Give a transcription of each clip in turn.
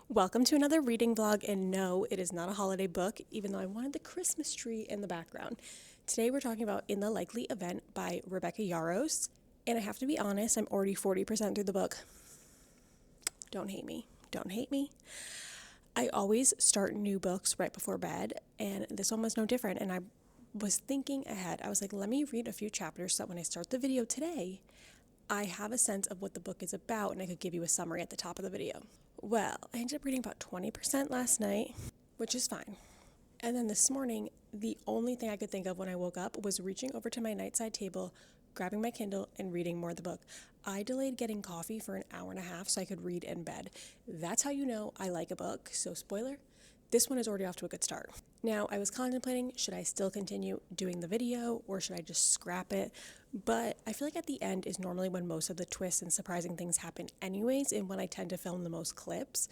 Welcome to another reading vlog, and no, it is not a holiday book, even though I wanted the Christmas tree in the background. Today we're talking about In the Likely Event by Rebecca Yarros, and I have to be honest, I'm already 40% through the book. Don't hate me. Don't hate me. I always start new books right before bed, and this one was no different, and I was thinking ahead. I was like, let me read a few chapters so that when I start the video today, I have a sense of what the book is about, and I could give you a summary at the top of the video. Well, I ended up reading about 20% last night, which is fine. And then this morning, the only thing I could think of when I woke up was reaching over to my nightside table, grabbing my Kindle, and reading more of the book. I delayed getting coffee for an hour and a half so I could read in bed. That's how you know I like a book. So, spoiler, this one is already off to a good start. Now, I was contemplating, should I still continue doing the video or should I just scrap it? But I feel like at the end is normally when most of the twists and surprising things happen anyways, and when I tend to film the most clips.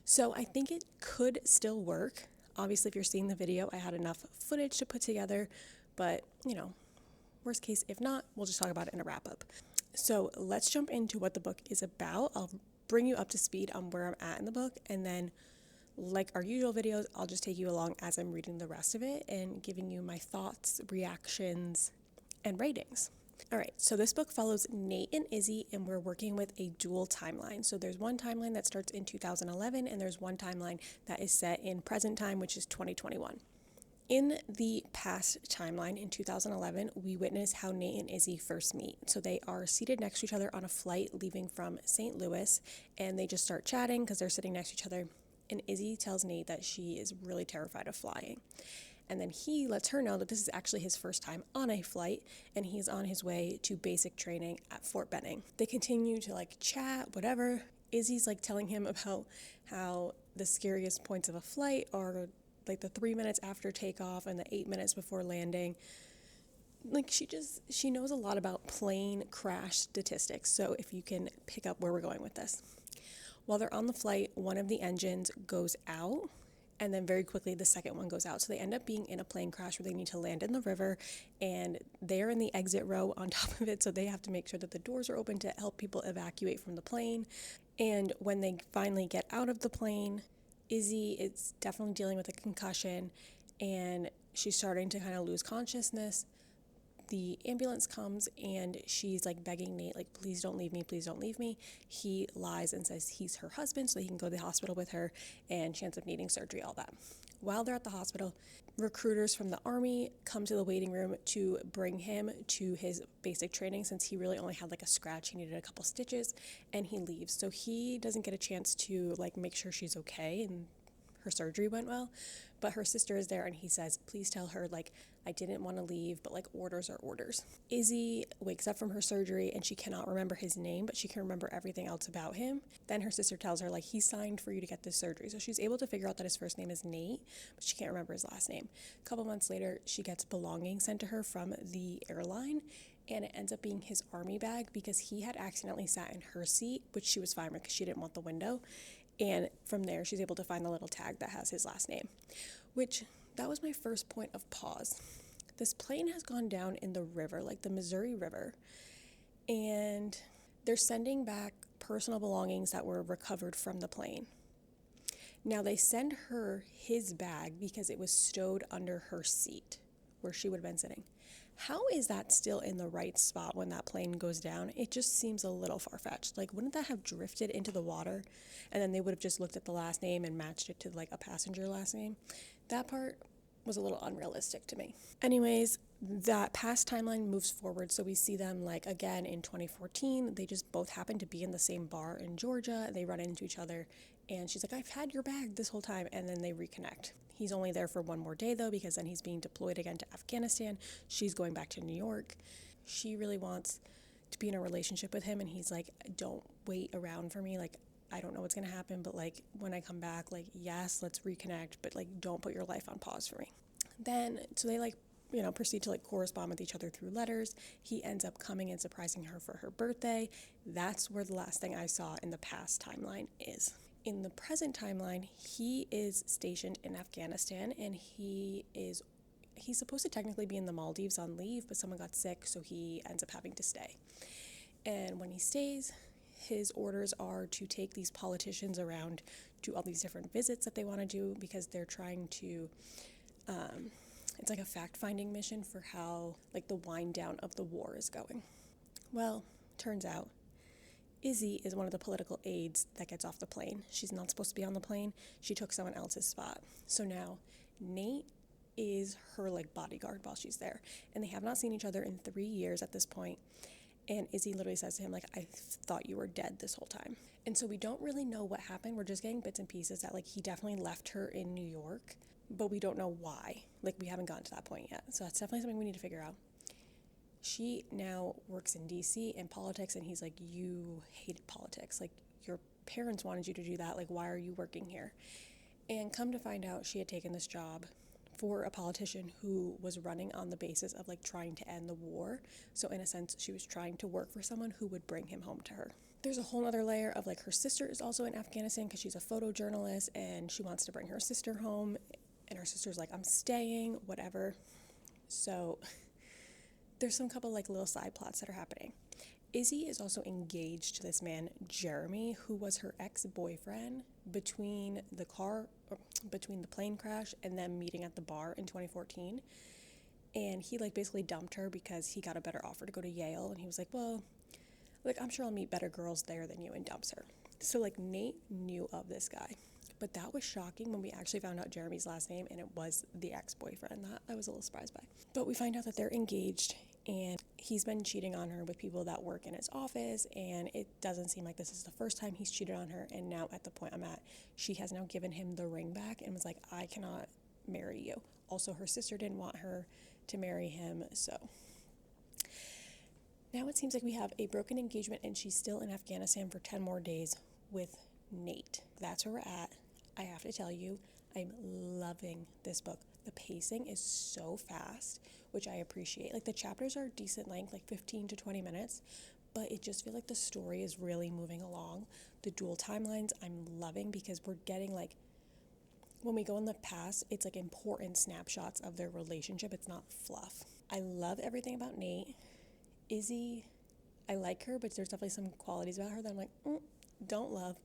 So I think it could still work. Obviously, if you're seeing the video, I had enough footage to put together, but worst case, if not, we'll just talk about it in a wrap up. So let's jump into what the book is about. I'll bring you up to speed on where I'm at in the book, and then like our usual videos, I'll just take you along as I'm reading the rest of it and giving you my thoughts, reactions, and ratings. All right, so this book follows Nate and Izzy, and we're working with a dual timeline. So there's one timeline that starts in 2011, and there's one timeline that is set in present time, which is 2021. In the past timeline in 2011, we witness how Nate and Izzy first meet. So they are seated next to each other on a flight leaving from St. Louis, and they just start chatting because they're sitting next to each other. And Izzy tells Nate that she is really terrified of flying. And then he lets her know that this is actually his first time on a flight, and he's on his way to basic training at Fort Benning. They continue to chat, whatever. Izzy's telling him about how the scariest points of a flight are the 3 minutes after takeoff and the 8 minutes before landing. She knows a lot about plane crash statistics. So if you can pick up where we're going with this. While they're on the flight, one of the engines goes out, and then very quickly the second one goes out. So they end up being in a plane crash where they need to land in the river, and they're in the exit row on top of it, so they have to make sure that the doors are open to help people evacuate from the plane. And when they finally get out of the plane, Izzy is definitely dealing with a concussion, and she's starting to kind of lose consciousness. The ambulance comes, and she's begging Nate, please don't leave me, please don't leave me. He lies and says he's her husband so he can go to the hospital with her, and she ends up needing surgery, all that. While they're at the hospital, recruiters from the Army come to the waiting room to bring him to his basic training, since he really only had a scratch. He needed a couple stitches, and he leaves. So he doesn't get a chance to make sure she's okay and her surgery went well. But her sister is there, and he says, please tell her I didn't want to leave, but orders are orders. Izzy wakes up from her surgery, and she cannot remember his name, but she can remember everything else about him. Then her sister tells her he signed for you to get this surgery. So she's able to figure out that his first name is Nate, but she can't remember his last name. A couple months later, she gets belongings sent to her from the airline, and it ends up being his Army bag because he had accidentally sat in her seat, which she was fine with because she didn't want the window. And from there, she's able to find the little tag that has his last name, which that was my first point of pause. This plane has gone down in the river, the Missouri River, and they're sending back personal belongings that were recovered from the plane. Now, they send her his bag because it was stowed under her seat where she would have been sitting. How is that still in the right spot when that plane goes down? It just seems a little far-fetched. Wouldn't that have drifted into the water, and then they would have just looked at the last name and matched it to a passenger last name? That part was a little unrealistic to me. Anyways, that past timeline moves forward, so we see them again in 2014. They just both happen to be in the same bar in Georgia. They run into each other, and she's like, I've had your bag this whole time, and then they reconnect. He's only there for one more day, though, because then he's being deployed again to Afghanistan. She's going back to New York. She really wants to be in a relationship with him, and he's like, don't wait around for me. I don't know what's going to happen, but when I come back, yes, let's reconnect, but don't put your life on pause for me. Then, so they proceed to correspond with each other through letters. He ends up coming and surprising her for her birthday. That's where the last thing I saw in the past timeline is. In the present timeline, he is stationed in Afghanistan, and he's supposed to technically be in the Maldives on leave, but someone got sick, so he ends up having to stay. And when he stays, his orders are to take these politicians around do all these different visits that they want to do because they're trying to, it's like a fact-finding mission for how like the wind down of the war is going. Well, turns out Izzy is one of the political aides that gets off the plane. She's not supposed to be on the plane. She took someone else's spot. So now Nate is her like bodyguard while she's there. And they have not seen each other in 3 years at this point. And Izzy literally says to him, like, I thought you were dead this whole time. And so we don't really know what happened. We're just getting bits and pieces that like he definitely left her in New York, but we don't know why. Like we haven't gotten to that point yet. So that's definitely something we need to figure out. She now works in DC in politics, and he's like, you hated politics. Like, your parents wanted you to do that. Like, why are you working here? And come to find out, she had taken this job for a politician who was running on the basis of, like, trying to end the war. So, in a sense, she was trying to work for someone who would bring him home to her. There's a whole other layer of, like, her sister is also in Afghanistan because she's a photojournalist, and she wants to bring her sister home. And her sister's like, I'm staying, whatever. So there's some couple like little side plots that are happening. Izzy is also engaged to this man, Jeremy, who was her ex-boyfriend between the plane crash and them meeting at the bar in 2014. And he like basically dumped her because he got a better offer to go to Yale. And he was like, well, like, I'm sure I'll meet better girls there than you, and dumps her. So like Nate knew of this guy. But that was shocking when we actually found out Jeremy's last name, and it was the ex-boyfriend. That I was a little surprised by. But we find out that they're engaged, and he's been cheating on her with people that work in his office, and it doesn't seem like this is the first time he's cheated on her. And now at the point I'm at, she has now given him the ring back and was like, I cannot marry you. Also, her sister didn't want her to marry him, so now it seems like we have a broken engagement, and she's still in Afghanistan for 10 more days with Nate. That's where we're at. I have to tell you, I'm loving this book. The pacing is so fast, which I appreciate. Like, the chapters are decent length, like 15 to 20 minutes, but it just feels like the story is really moving along. The dual timelines I'm loving because we're getting, like, when we go in the past, it's like important snapshots of their relationship. It's not fluff. I love everything about Nate. Izzy, I like her, but there's definitely some qualities about her that I'm like, don't love.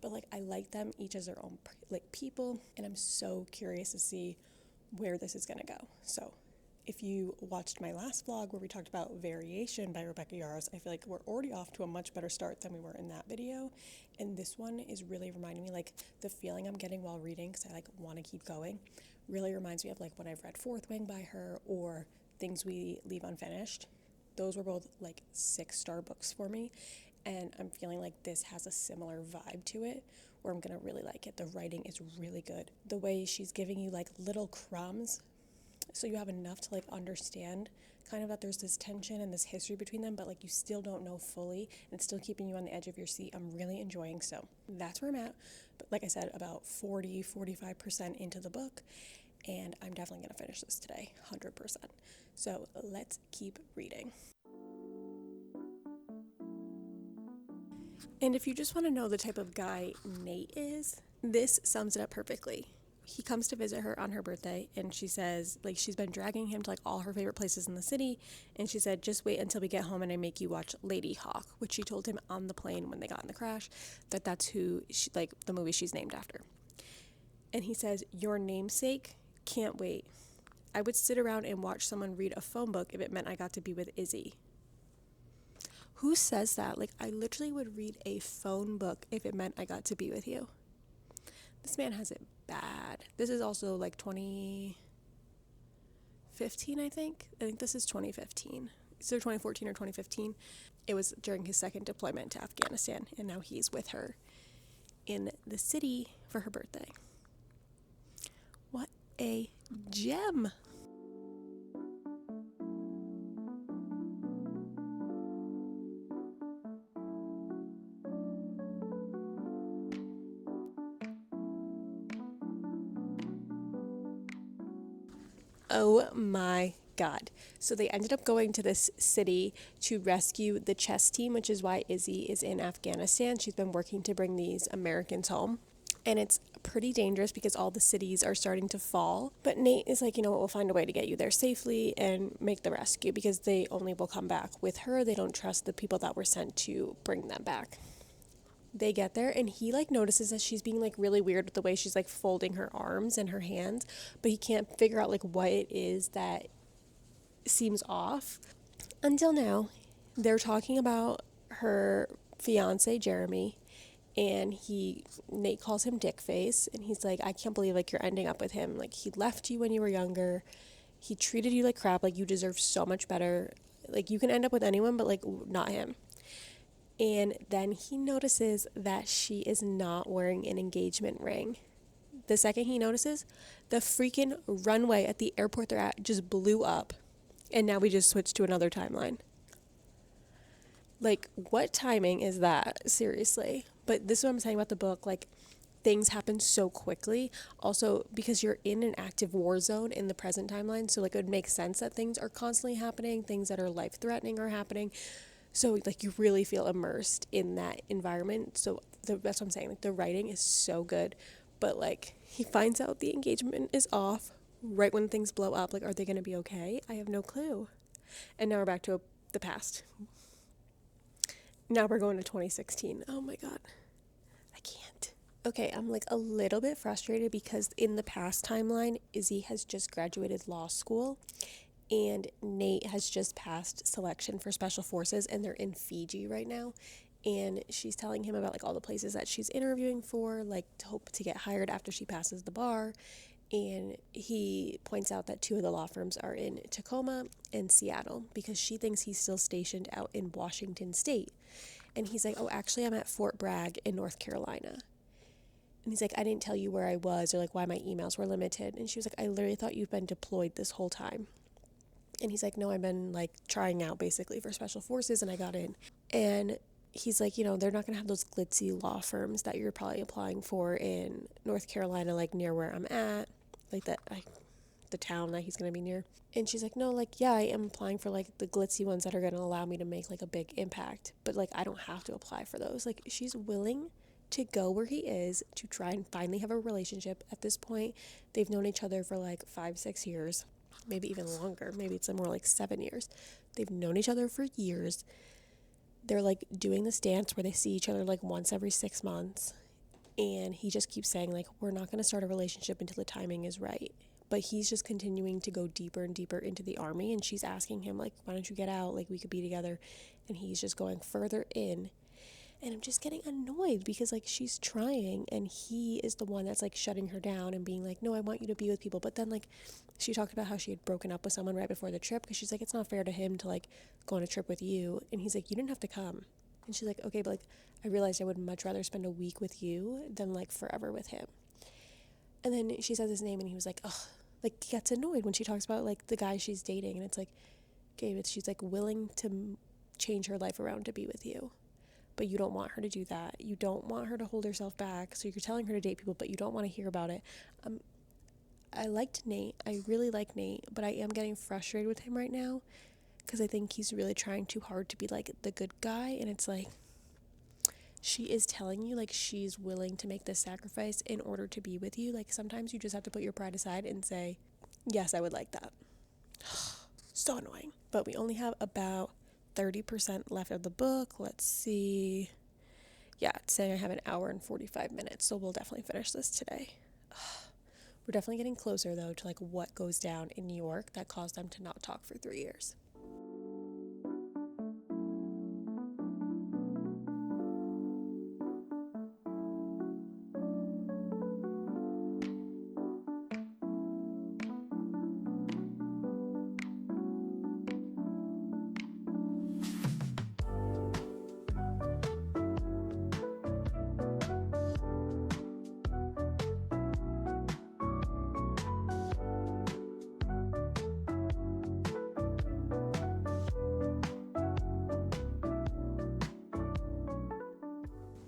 But like, I like them each as their own like people, and I'm so curious to see where this is gonna go. So if you watched my last vlog where we talked about Variation by Rebecca Yarros, I feel like we're already off to a much better start than we were in that video. And this one is really reminding me, like, the feeling I'm getting while reading, because I like want to keep going, really reminds me of like when I've read Fourth Wing by her or Things We Leave Unfinished. Those were both like 6-star books for me. And I'm feeling like this has a similar vibe to it, where I'm going to really like it. The writing is really good. The way she's giving you like little crumbs, so you have enough to like understand kind of that there's this tension and this history between them, but like you still don't know fully, and it's still keeping you on the edge of your seat. I'm really enjoying, so that's where I'm at. But like I said, about 45% into the book, and I'm definitely going to finish this today, 100%. So let's keep reading. And if you just want to know the type of guy Nate is, this sums it up perfectly. He comes to visit her on her birthday, and she says, like, she's been dragging him to like all her favorite places in the city, and she said, just wait until we get home and I make you watch Lady Hawk, which she told him on the plane when they got in the crash, that's who she, like, the movie she's named after. And he says, your namesake, can't wait. I would sit around and watch someone read a phone book if it meant I got to be with Izzy. Who says that? Like, I literally would read a phone book if it meant I got to be with you. This man has it bad. This is also like 2015, I think. I think this is 2015. It's either 2014 or 2015. It was during his second deployment to Afghanistan, and now he's with her in the city for her birthday. What a gem. Oh my God. So they ended up going to this city to rescue the chess team, which is why Izzy is in Afghanistan. She's been working to bring these Americans home. And it's pretty dangerous because all the cities are starting to fall. But Nate is like, you know what, we'll find a way to get you there safely and make the rescue, because they only will come back with her. They don't trust the people that were sent to bring them back. They get there and he like notices that she's being like really weird with the way she's like folding her arms and her hands, but he can't figure out like what it is that seems off. Until now, they're talking about her fiance Jeremy, and Nate calls him Dick Face, and he's like, I can't believe like you're ending up with him. Like he left you when you were younger. He treated you like crap. Like you deserve so much better. Like you can end up with anyone, but like not him. And then he notices that she is not wearing an engagement ring. The second he notices, the freaking runway at the airport they're at just blew up. And now we just switched to another timeline. Like, what timing is that? Seriously. But this is what I'm saying about the book. Like, things happen so quickly. Also, because you're in an active war zone in the present timeline. So, like, it would make sense that things are constantly happening. Things that are life threatening are happening. So, like, you really feel immersed in that environment. So, that's what I'm saying. Like, the writing is so good. But, like, he finds out the engagement is off right when things blow up. Like, are they going to be okay? I have no clue. And now we're back to the past. Now we're going to 2016. Oh my God. I can't. Okay, I'm like a little bit frustrated because in the past timeline, Izzy has just graduated law school and Nate has just passed selection for special forces and they're in Fiji right now. And she's telling him about like all the places that she's interviewing for, like to hope to get hired after she passes the bar. And he points out that 2 of the law firms are in Tacoma and Seattle because she thinks he's still stationed out in Washington State. And he's like, oh, actually, I'm at Fort Bragg in North Carolina. And he's like, I didn't tell you where I was or like why my emails were limited. And she was like, I literally thought you've been deployed this whole time. And he's like, no, I've been like trying out basically for special forces and I got in. And he's like, you know, they're not going to have those glitzy law firms that you're probably applying for in North Carolina, like near where I'm at, like the town that he's going to be near. And she's like, no, like, yeah, I am applying for like the glitzy ones that are going to allow me to make like a big impact. But like, I don't have to apply for those. Like, she's willing to go where he is to try and finally have a relationship. At this point, they've known each other for like 5-6 years, maybe even longer. Maybe it's more like 7 years. They've known each other for years. They're like doing this dance where they see each other like once every 6 months. And he just keeps saying like, we're not going to start a relationship until the timing is right. But he's just continuing to go deeper and deeper into the army. And she's asking him like, why don't you get out? Like, we could be together. And he's just going further in. And I'm just getting annoyed because like she's trying and he is the one that's like shutting her down and being like, no, I want you to be with people. But then like she talked about how she had broken up with someone right before the trip because she's like, it's not fair to him to like go on a trip with you. And he's like, you didn't have to come. And she's like, okay, but like I realized I would much rather spend a week with you than like forever with him. And then she says his name and he was like, ugh, like gets annoyed when she talks about like the guy she's dating. And it's like, okay, but she's like willing to change her life around to be with you. But you don't want her to do that. You don't want her to hold herself back. So you're telling her to date people, but you don't want to hear about it. I liked Nate. I really like Nate, but I am getting frustrated with him right now because I think he's really trying too hard to be like the good guy. And it's like, she is telling you like she's willing to make this sacrifice in order to be with you. Like sometimes you just have to put your pride aside and say, yes, I would like that. So annoying. But we only have about 30% left of the book. Let's see. Yeah, it's saying I have an hour and 45 minutes, so we'll definitely finish this today. We're definitely getting closer, though, to like what goes down in New York that caused them to not talk for 3 years.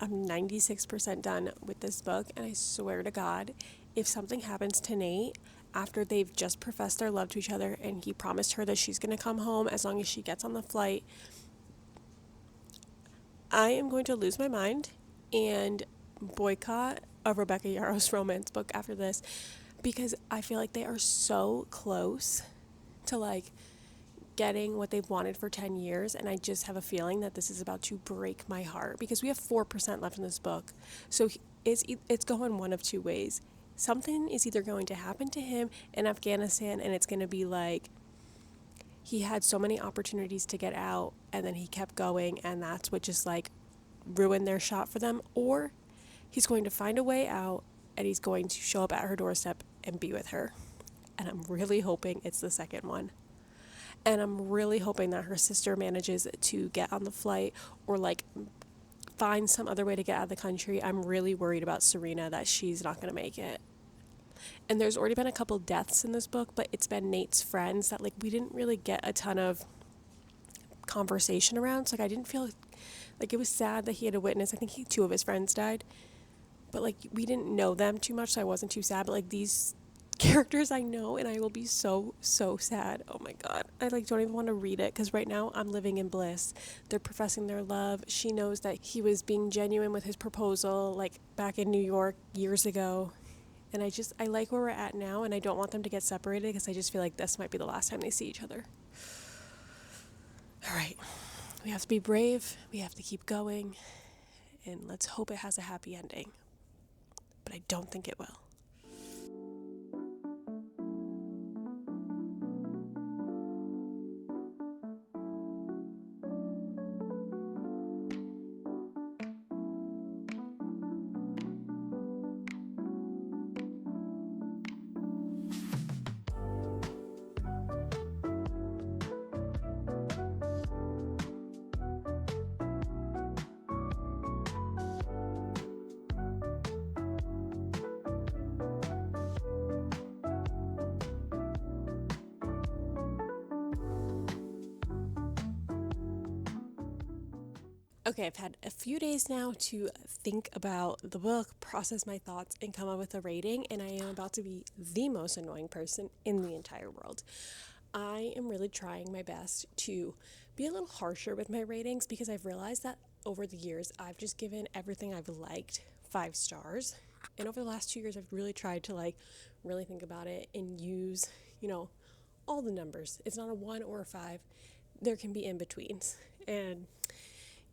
I'm 96% done with this book, and I swear to God, if something happens to Nate after they've just professed their love to each other and he promised her that she's going to come home as long as she gets on the flight, I am going to lose my mind and boycott a Rebecca Yarros romance book after this because I feel like they are so close to like getting what they've wanted for 10 years, and I just have a feeling that this is about to break my heart because we have 4% left in this book. So it's going one of two ways. Something is either going to happen to him in Afghanistan, and it's going to be like he had so many opportunities to get out, and then he kept going, and that's what just like ruined their shot for them. Or he's going to find a way out, and he's going to show up at her doorstep and be with her. And I'm really hoping it's the second one. And I'm really hoping that her sister manages to get on the flight or like find some other way to get out of the country. I'm really worried about Serena, that she's not going to make it. And there's already been a couple deaths in this book, but it's been Nate's friends that like we didn't really get a ton of conversation around. So like I didn't feel like it was sad that he had a witness. I think two of his friends died, but like we didn't know them too much, so I wasn't too sad. But like these characters I know, and I will be so sad. Oh my god, I like don't even want to read it because right now I'm living in bliss. They're professing their love. She knows that he was being genuine with his proposal like back in New York years ago, and I like where we're at now, and I don't want them to get separated because I just feel like this might be the last time they see each other. All right, we have to be brave, we have to keep going, and let's hope it has a happy ending, but I don't think it will. Okay, I've had a few days now to think about the book, process my thoughts, and come up with a rating, and I am about to be the most annoying person in the entire world. I am really trying my best to be a little harsher with my ratings because I've realized that over the years I've just given everything I've liked 5 stars. And over the last 2 years I've really tried to like really think about it and use, all the numbers. It's not a 1 or a 5. There can be in betweens. And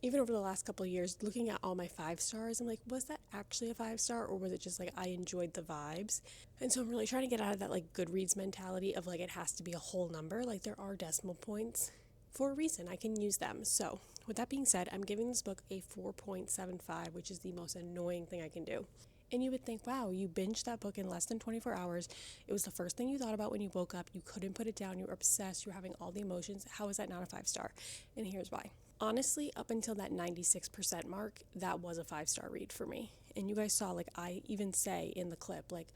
even over the last couple of years, looking at all my 5 stars, I'm like, was that actually a 5 star, or was it just like I enjoyed the vibes? And so I'm really trying to get out of that like Goodreads mentality of like it has to be a whole number. Like there are decimal points for a reason. I can use them. So with that being said, I'm giving this book a 4.75, which is the most annoying thing I can do. And you would think, wow, you binged that book in less than 24 hours. It was the first thing you thought about when you woke up. You couldn't put it down. You were obsessed. You were having all the emotions. How is that not a 5 star? And here's why. Honestly, up until that 96% mark, that was a 5 star read for me. And you guys saw, like I even say in the clip, like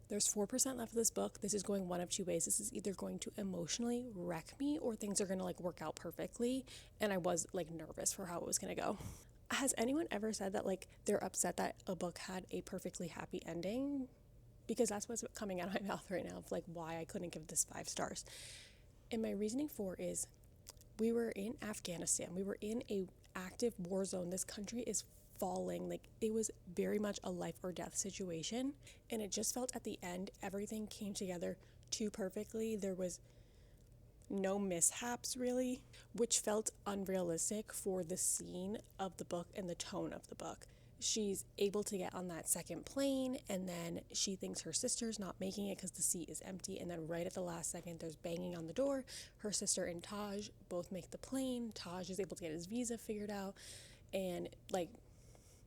there's 4% left of this book. This is going one of two ways. This is either going to emotionally wreck me or things are going to like work out perfectly. And I was like nervous for how it was going to go. Has anyone ever said that like they're upset that a book had a perfectly happy ending? Because that's what's coming out of my mouth right now of like why I couldn't give this 5 stars. And my reasoning for is we were in Afghanistan. We were in a active war zone. This country is falling. Like it was very much a life or death situation. And it just felt at the end, everything came together too perfectly. There was no mishaps really, which felt unrealistic for the scene of the book and the tone of the book. She's able to get on that second plane, and then she thinks her sister's not making it because the seat is empty, and then right at the last second there's banging on the door. Her sister and Taj both make the plane. Taj is able to get his visa figured out, and like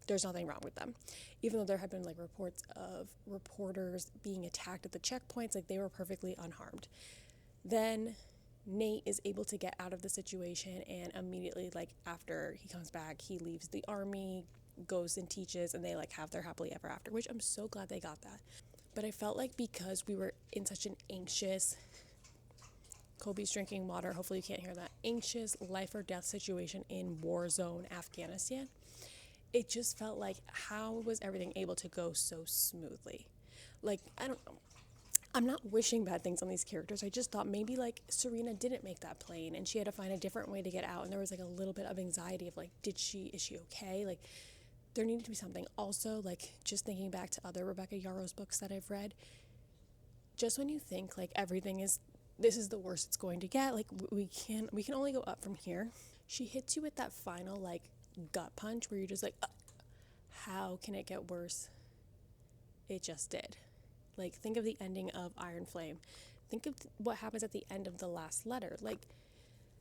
there's nothing wrong with them, even though there had been like reports of reporters being attacked at the checkpoints. Like they were perfectly unharmed. Then Nate is able to get out of the situation, and immediately like after he comes back, he leaves the army, goes and teaches, and they like have their happily ever after, which I'm so glad they got that. But I felt like because we were in such an anxious, Kobe's drinking water, hopefully you can't hear that, anxious life or death situation in war zone Afghanistan, it just felt like how was everything able to go so smoothly? Like I don't know, I'm not wishing bad things on these characters. I just thought maybe like Serena didn't make that plane and she had to find a different way to get out, and there was like a little bit of anxiety of like is she okay? Like there needed to be something. Also, like just thinking back to other Rebecca Yarros books that I've read, just when you think like everything is this is the worst it's going to get. Like, we can only go up from here. She hits you with that final, like, gut punch where you're just like, how can it get worse? It just did. Like, think of the ending of Iron Flame. Think of what happens at the end of the last letter. Like,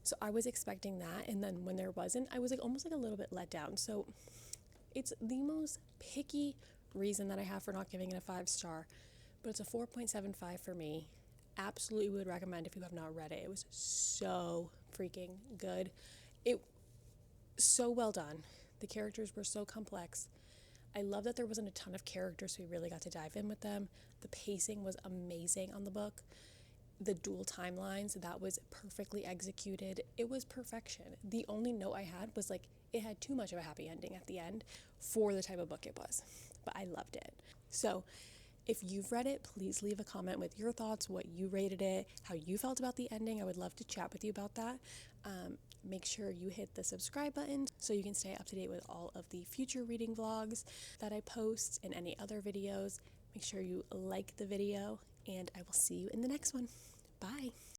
so I was expecting that, and then when there wasn't, I was like almost like a little bit let down. So it's the most picky reason that I have for not giving it a 5-star, but it's a 4.75 for me. Absolutely would recommend if you have not read it. It was so freaking good. It so well done. The characters were so complex. I love that there wasn't a ton of characters, so we really got to dive in with them. The pacing was amazing on the book. The dual timelines, that was perfectly executed. It was perfection. The only note I had was like, it had too much of a happy ending at the end for the type of book it was, but I loved it. So if you've read it, please leave a comment with your thoughts, what you rated it, how you felt about the ending. I would love to chat with you about that. Make sure you hit the subscribe button so you can stay up to date with all of the future reading vlogs that I post and any other videos. Make sure you like the video, and I will see you in the next one. Bye.